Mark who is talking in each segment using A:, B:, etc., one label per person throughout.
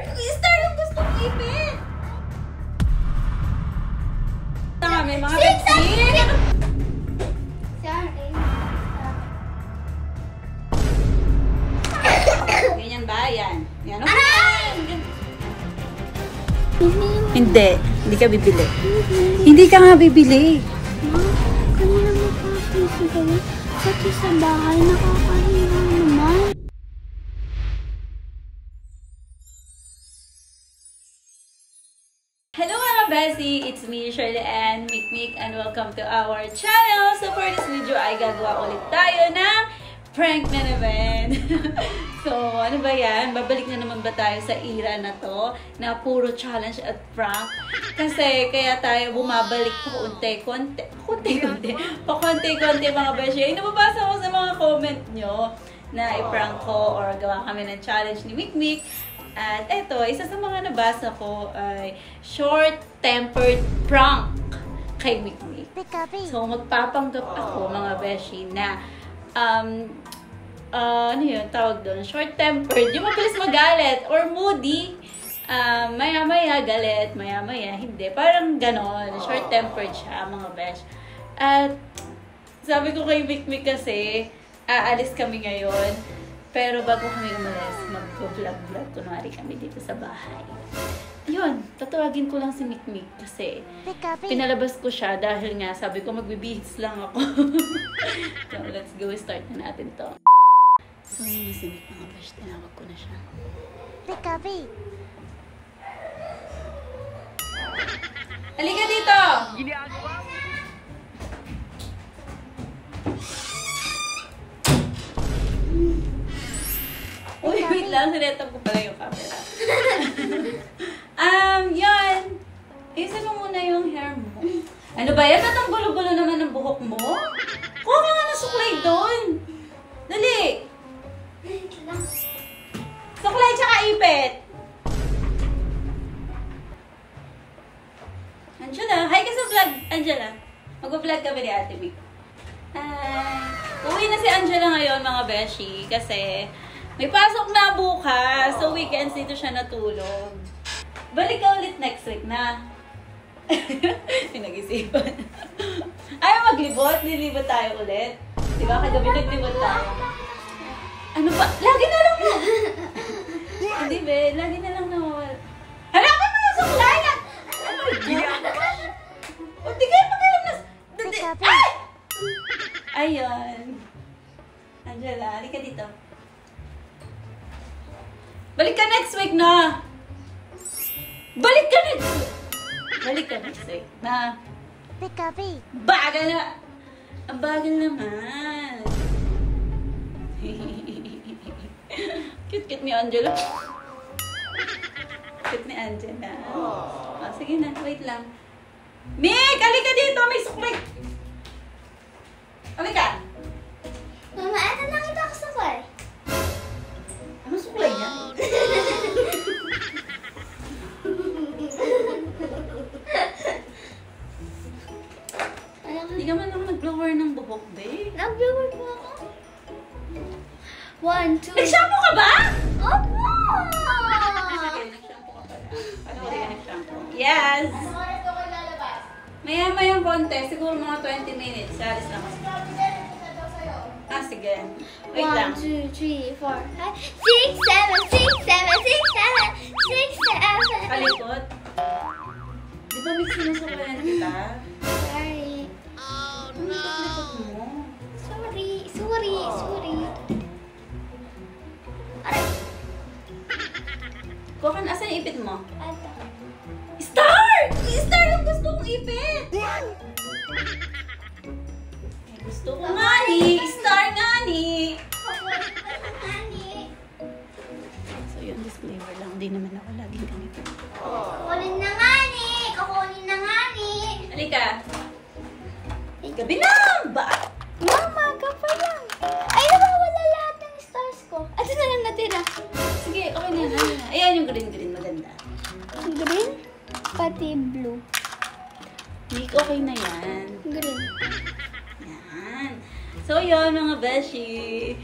A: Star yung gusto kong ipit! May mga ganyan ba? Yan. Yan. Hindi. Hindi ka bibili. Hindi ka nga bibili.
B: Kanina mo pa sisigaw. Pati sa bahay, nakakahiya naman.
A: Hello mga Bessie! It's me, Shirley Ann Mikmik, and welcome to our channel! So for this video ay gagawa ulit tayo ng prank na naman. So ano ba yan? Babalik na naman ba tayo sa era na to na puro challenge at prank? Kasi kaya tayo bumabalik pakunti-kunti mga Bessie. Nababasa ko sa mga comment nyo na i-prank ko or gawa kami ng challenge ni Mikmik. At eto, isa sa mga nabasa ko ay short-tempered prank kay Mikmik. So, magpapanggap ako, mga beshi, na ano yun, tawag doon, short-tempered, yung mabilis magalit, or moody, maya-maya galit, maya-maya hindi. Parang ganon, short-tempered siya, mga besh. At sabi ko kay Mikmik kasi, aalis kami ngayon. Pero bago kami umalis, mag-vlog-vlog kunwari kami dito sa bahay. Yun, tatawagin ko lang si Mikmik kasi pinalabas ko siya dahil nga sabi ko magbibihis lang ako. So let's go, start na natin to. So yun na si Mik, mga bash, tinawag ko na siya. Halika dito! Uy, wait lang. Sinetab ko pala yung camera. Yan. Isan mo muna yung hair mo. Ano ba yan? Ba't ang gulo-gulo naman ng buhok mo? Kuha ka nga ng suklay doon. Dali. Suklay tsaka ipit. Angela. Hi ka sa vlog. Angela. Mag-vlog kami ni Ate Mik. Uwi na si Angela ngayon, mga beshi. Kasi may pasok na bukas. So, weekends dito siya natulog. Balik ka ulit next week na. Pinag-isipan. Ayaw maglibot? Nilibot tayo ulit. Diba? Kagabi naglibot tayo. Ano ba? Lagi na lang na. Hindi, be. Lagi na lang nawawala. Halakan mo yung suklay na! Ano ba? O, di kayo pag-alam na. Ay! Ayun. Angela, halika dito. Balik ka next week na! Balik ka next week! Balik ka next week na! Bagal na! Ang bagal naman! Cute-cute ni Angela. Cute ni Angela. Oh, sige na, wait lang. Mik! Halika dito! May suklay! Halika!
B: Mama, eto nakita ko suklay.
A: Ano suklay niya? Hindi ka man lang nag-blower ng buhok, babe.
B: Nag-blower po ako. 1, 2.
A: Nag-shampoo ka ba?
B: Opo!
A: Sige, nag-shampoo ka pala. Ano ka nag-shampoo? Yes!
B: Ano oras ko kayo lalabas?
A: Maya-mayang konti. Siguro mga 20 minutes. Alis lang ako. Sige. Wait lang.
B: 1, 2, 3, 4, 5, 6, 7, 6, 7, 6, 7, 6, 7.
A: Kalikot. Di ba may sinusuklayan kita?
B: Sorry.
A: Oh, no! Mo?
B: Sorry. Aray.
A: Kuha ka na. Asan yung ipit mo?
B: Ato.
A: Star! Star yung gusto kong ipit! Gusto ko nga ni! Star nga ni! So yun, disclaimer lang. Hindi naman ako laging ganito.
B: Kukunin na nga ni!
A: Halika! Gabi na! Ba?
B: Mama, ka pa lang. Ay, nawawala lahat ng stars ko. Ito na lang natira.
A: Sige, okay na. Ayan yung green-green. Maganda.
B: Green, pati blue.
A: Nick, okay na yan.
B: Green.
A: Yan. So yun mga beshi,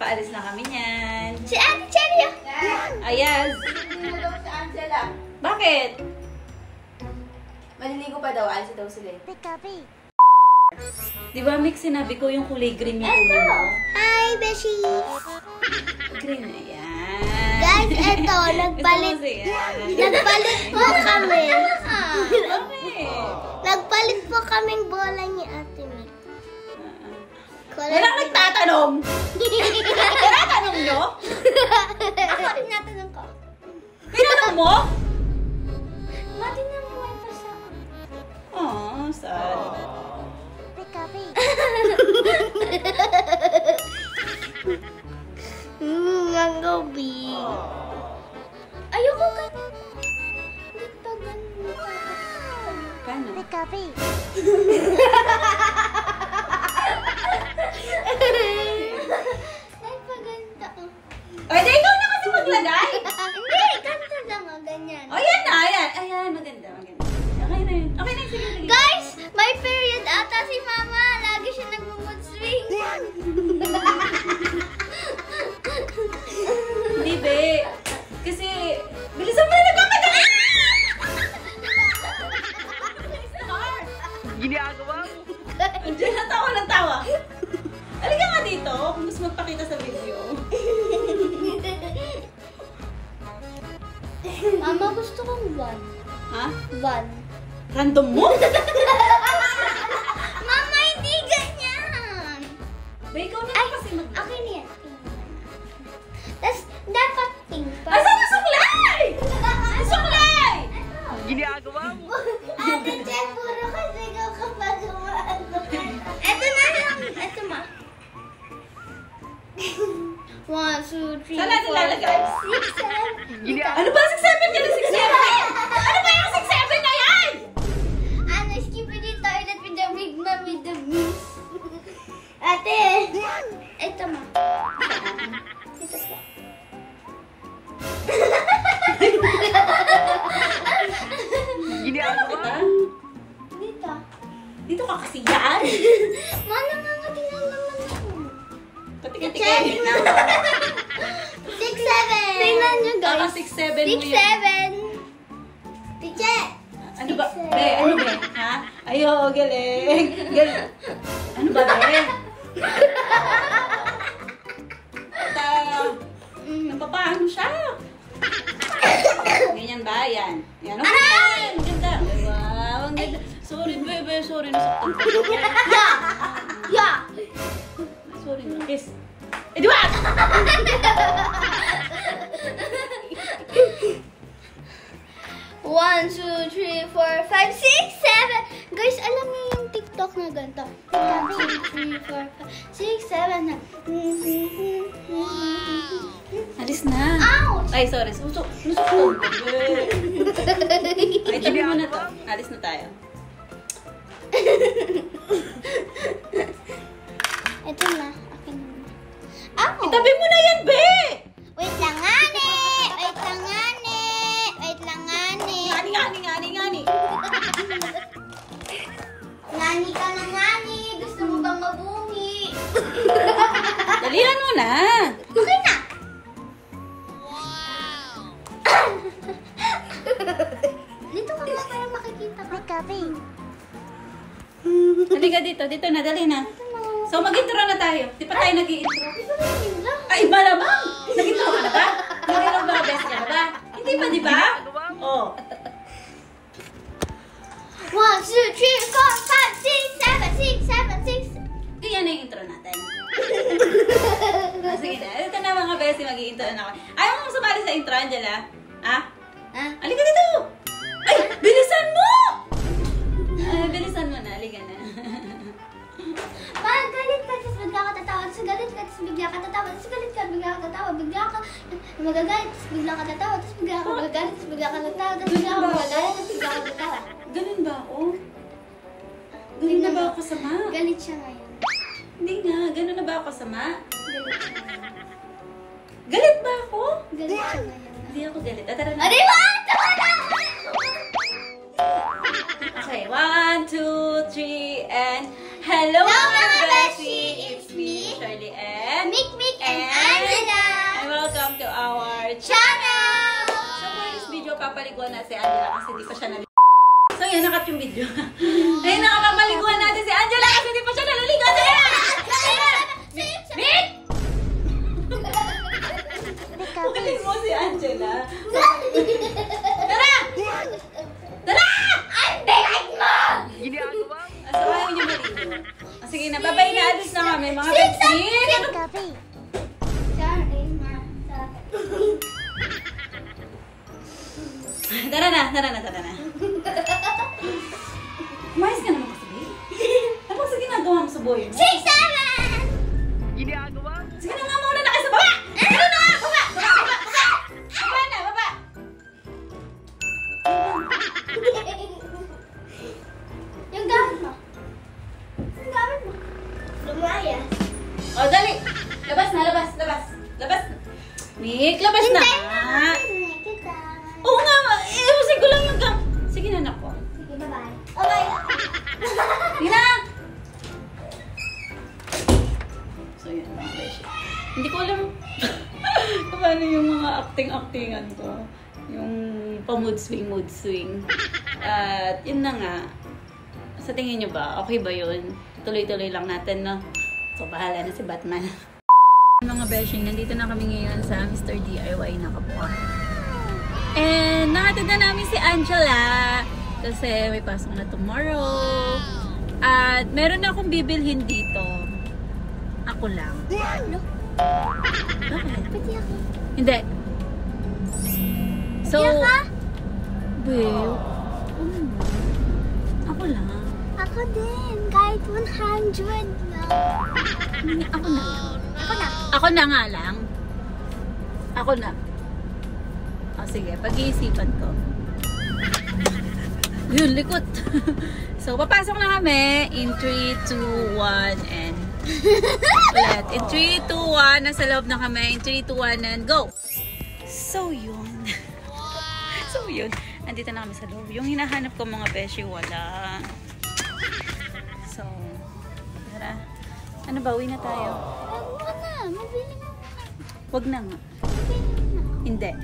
A: paalis na kami niyan.
B: Si Ate Cherry!
A: Ayaz!
C: Hindi mo daw si Angela.
A: Bakit?
C: Maliligo pa daw. Alis daw sila.
A: Di ba, Mix, sinabi ko yung kulay green yung ulo mo?
B: Hi, Beshi!
A: Green na yan.
B: Guys, eto,
A: Nagpalit
B: nagpalit po kami.
A: Bakit?
B: Nagpalit po kaming bola ni Ate Mick.
A: Walang nagtatanong! Tinatanong nyo?
B: Ako rin natanong ko.
A: Tinanong mo?
B: Mati na mo may pasa.
A: Oh, sad.
B: Ang gabi. Ayoko ka. Hindi pa ganun.
A: Paano?
B: Ay, paganda.
A: Ay, di ikaw na kasi maglagay!
B: Hindi, ganito lang. Ganyan.
A: Oh, yan na, yan. Ayan, maganda, maganda. Okay na yun. Okay na yun, sige, sige.
B: Guys, may period ata si Mama. Lagi siya nagmo-mood swing.
A: Hindi, be. Kasi, bilisan mo na nagpapadala!
C: Ginagawa mo.
A: Andiyan na tawa ng tawa. Halika nga dito, kung gusto magpakita sa video.
B: Mama, gusto kong van.
A: Ha?
B: Van.
A: Random mo?
B: Mama, hindi ganyan.
A: Ba, ikaw na
B: Ay,
A: kasi mag...
B: akin yan. Tapos, dapat pink.
A: Asan yung suklay? Yung suklay!
C: Ginagawa mo.
B: Ate Jen, puro kasi ikaw kapag umaano. Eto na lang. Eto ma. 1, 2, 3,
A: Saan natin
B: 4,
A: lalagay?
B: 5, 6, 7.
A: Ano ba? 6'7" ka na 6'7"? Ano ba yung 6'7" na yan?
B: Ano, skipity toilet with the big mom with the bees. Ate! Eto ma. Ito po.
C: Ginagawa
A: Kita?
C: mo.
B: Dito.
A: Dito ka kasi yan.
B: Ma, nangangatingan naman ako.
A: Patikit-tikit.
B: Check na. 6, 7. Tingnan nyo
A: Baka
B: guys.
A: 6'7" mo
B: 6,
A: yun.
B: 7. Tiche.
A: Ano ba? Be, ano be? Ha? Ayo, galing. Galing. Ano ba, be? Napapaano siya? Ganyan ba? Yan. Yan. Okay.
B: Aray!
A: Ang ganda. Wow, ang ganda. Sorry, bebe. Sorry, nasaktan ko.
B: Ya!
A: Sorry, na. Kiss. Edward!
B: One, 2, 3, 4, 5, 6, 7. Guys, alam niyo yung TikTok na ganito. 1, 2, 3, 4, 5, 6, 7 na.
A: Alis na.
B: Ouch!
A: Ay, sorry. Nusuktan ko. Ay, tabi mo na to. Alis na tayo.
B: Ito na. Akin na. Ow!
A: Itabi mo na yan, be!
B: Wait lang, ngani! Wait lang, ngani! Wait lang, ngani!
A: Ngani.
B: Ngani ka na, ngani! Gusto mo bang mabungi?
A: Dalihan mo na.
B: Okay na! Dito ka nga para makikita ka.
A: Halika dito. Dito na. Dali na. So, mag-intro na tayo. Di pa tayo nag-i-intro.
B: Ito na yun lang.
A: Ay, malamang! Nag-intro ka na ba? Nag-intro mga best ka na ba? Hindi pa, di ba? Oh.
B: 1, 2, 3, 4, 5, 6, 7, 6, 7, 6.
A: Yan na yung intro natin. Sige na. Ito na mga best. Mag-i-intro na ako. Ayaw mo sumali sa intro, Angela? Ah?
B: Ah?
A: Halika dito! Ay! Bilisan mo! Ay, bilisan mo na. Halika na.
B: Parang galit ka, tapos bigla ka tatawa, tapos galit ka, tapos bigla ka tatawa, tapos galit ka, bigla ka tatawa, bigla ka magagalit, tapos bigla ka tatawa, tapos bigla ka magagalit, tapos bigla ka tatawa, tapos bigla ka magagalit, tapos bigla ka tatawa.
A: Ganun ba ako? Ganun na ba ako kasama?
B: Galit siya ngayon.
A: Hindi nga. Ganun na ba ako kasama?
B: Galit siya.
A: Galit ba ako?
B: Galit siya ngayon.
A: Hindi ako galit. Tara na.
B: Ano ba? Tama na!
A: Okay, 1, 2, 3, and hello
B: Hello,
A: mga
B: mga
A: Beshi!
B: Beshi!
A: nakapapaliguan na si Angela kasi di pa siya naligo. So yan, nakat yung video. Ngayon nakapapaliguan natin si Angela kasi di pa siya naliligo. So yan! Nick! Kukunin mo si Angela. Tara! Tara!
B: Ang dayag mo!
C: Ginagawa mo.
A: Asawahin niyo maligo. Sige na, babay na. Alis na kami mga kapatid.
B: Sorry, ma.
A: Tara na. Umayos ka naman kasi, babe. Ano sa ginagawa mo sa boy mo?
B: 6, 7!
C: Ginagawa mo.
A: Sige na nga muna na kayo sa baba! Ano na? Baba! Baba na, baba!
B: Yung gamit mo. Yung gamit mo. Lumayas.
A: O, dali! Labas na. Nick, labas na!
B: Kita.
A: Oo nga, iusin ko lang yung gam. Sige na, anak ko.
B: Sige, bye-bye. Okay.
A: Sige na! So, yun mga beshi. Hindi ko alam paano yung mga acting-actingan ko. Yung pa-mood swing. At yun na nga. Sa tingin nyo ba, okay ba yun? Tuloy-tuloy lang natin, no? So, bahala na si Batman. Mga beshi, nandito na kami ngayon sa Mr. DIY na Kapwa. And nakatid na namin si Angela kasi may pasok na tomorrow. At meron na akong bibilhin dito. Ako lang.
B: Ano?
A: Bakit?
B: Pati ako.
A: Hindi. So,
B: Iya ka?
A: babe, ako lang.
B: Ako din. Kahit 100 lang.
A: Hindi, ako na lang.
B: Ako na.
A: Ako na nga lang. Ako na. O sige, pag-iisipan ko. Yun, likot. So, papasok na kami in 3, 2, 1, and ulit. In 3, 2, 1, nasa loob na kami. In 3, 2, 1, and go! So, yun. So, yun. Andito na kami sa loob. Yung hinahanap ko mga beshi, wala. So, tara. Ano ba? Uwi na tayo.
B: Huwag na. Mabili mo.
A: Wag na nga.
B: Mabili mo.
A: Hindi.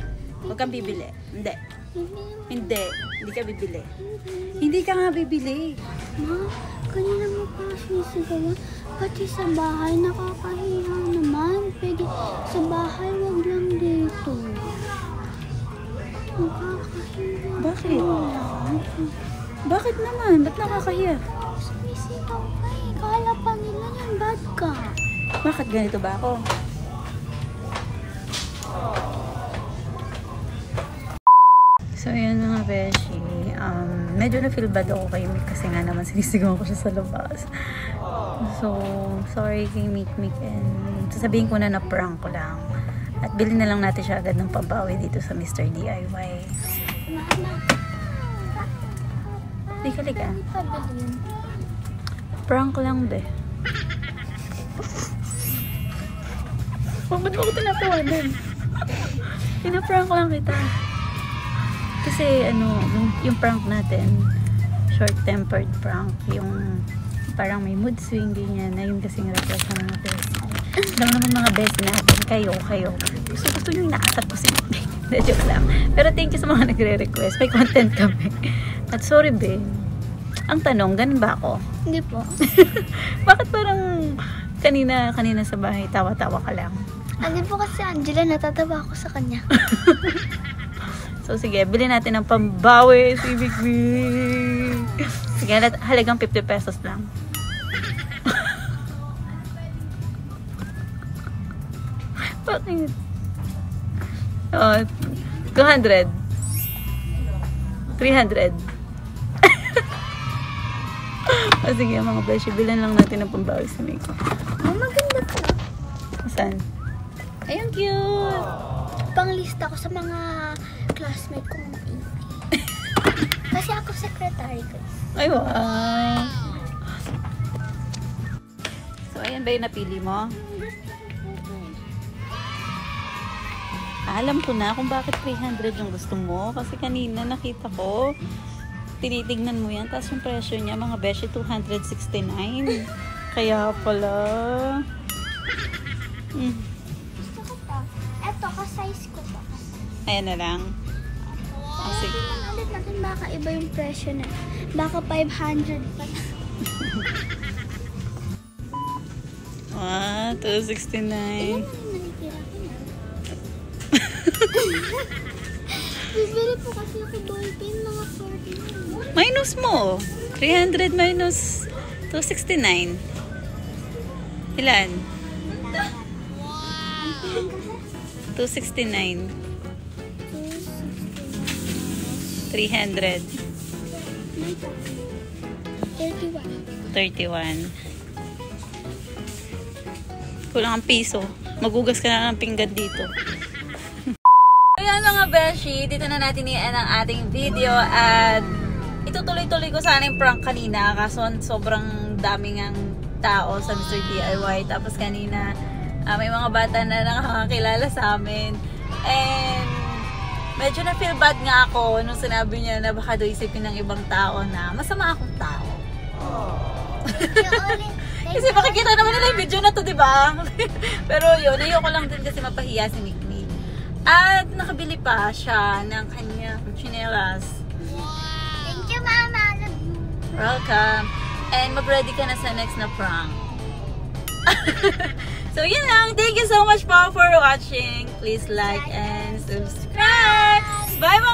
A: Huwag kang bibili. Hindi.
B: Mabili mo.
A: Hindi. Hindi ka bibili. Hindi ka nga bibili.
B: Ma, kanina mo pa sinisigawan. Pati sa bahay, nakakahiya naman. Pwede sa bahay, wag lang dito. Nakakahiya.
A: Bakit? Bakit naman? Ba't nakakahiya?
B: Sumisigaw ka eh. Kala pa nila yan, bad ka.
A: Bakit ganito ba ako? So, yun mga beshi. Medyo na-feel bad ako kay Mick kasi nga naman sinisigaw ko siya sa labas. So, sorry kay Mick. And sasabihin ko na na-prank ko lang. At bilhin na lang natin siya agad ng pabawi dito sa Mr. DIY. Lika.
B: Hindi pa bilhin.
A: Prank lang, be. Ba't mo ako tinatawanan? Pinaprank lang kita. Kasi, yung prank natin, short-tempered prank, yung parang may mood swing, ganyan, na yun kasing request ng mga best. Lang naman mga best natin, kayo. Gusto nyo inaasap ko si Mick. Joke lang. Pero thank you sa mga nagre-request. May content kami. At sorry, be. Ang tanong, ganun ba ako?
B: Hindi po.
A: Bakit parang kanina sa bahay, tawa-tawa ka lang?
B: Hindi po kasi Angela, natatawa ako sa kanya.
A: So, sige, bilhin natin ng pambawi si Mick. Sige, halagang 50 pesos lang. Bakit? 200. 300. O sige, mga beshi, bilhin lang natin ng pambawi si Mick.
B: Oh, maganda po.
A: Saan? Ayun, cute!
B: Panglista ko sa mga classmate kong maingay. Kasi ako secretary ko.
A: Ay, wow! So, ayan ba yung napili mo? Alam ko na kung bakit 300 yung gusto mo. Kasi kanina nakita ko, tinitignan mo yan. Tapos yung presyo niya, mga beshi, 269. Kaya pala.
B: Gusto ko pa. Eto, ka-size ko pa.
A: Ayan na lang. Sige.
B: Ulit natin baka iba yung presyo na. Baka 500 pa.
A: Ah, 269.
B: Bibili po kasi ako ballpen, mga 40.
A: Minus mo. 300 minus 269. Ilan? 269. 300. 31. Kulang ang piso. Magugas ka na ng pinggan dito. Ayan mga beshi, dito na natin i-end ang ating video at itutuloy-tuloy ko sana yung prank kanina kaso sobrang daming ang tao sa Mr. DIY. Tapos kanina may mga bata na nakakakilala sa amin and medyo na-feel bad nga ako nung sinabi niya na baka daw isipin ng ibang tao na masama akong tao. Kasi makikita naman nila yung video na to, diba? Pero yun, ayoko lang din kasi mapahiya si Mikmik. At nakabili pa siya ng kanyang chinelas.
B: Thank you, Mama.
A: Welcome. And mag-ready ka na sa next na prank. So yun lang. Thank you so much po for watching. Please like and subscribe. Bye-bye!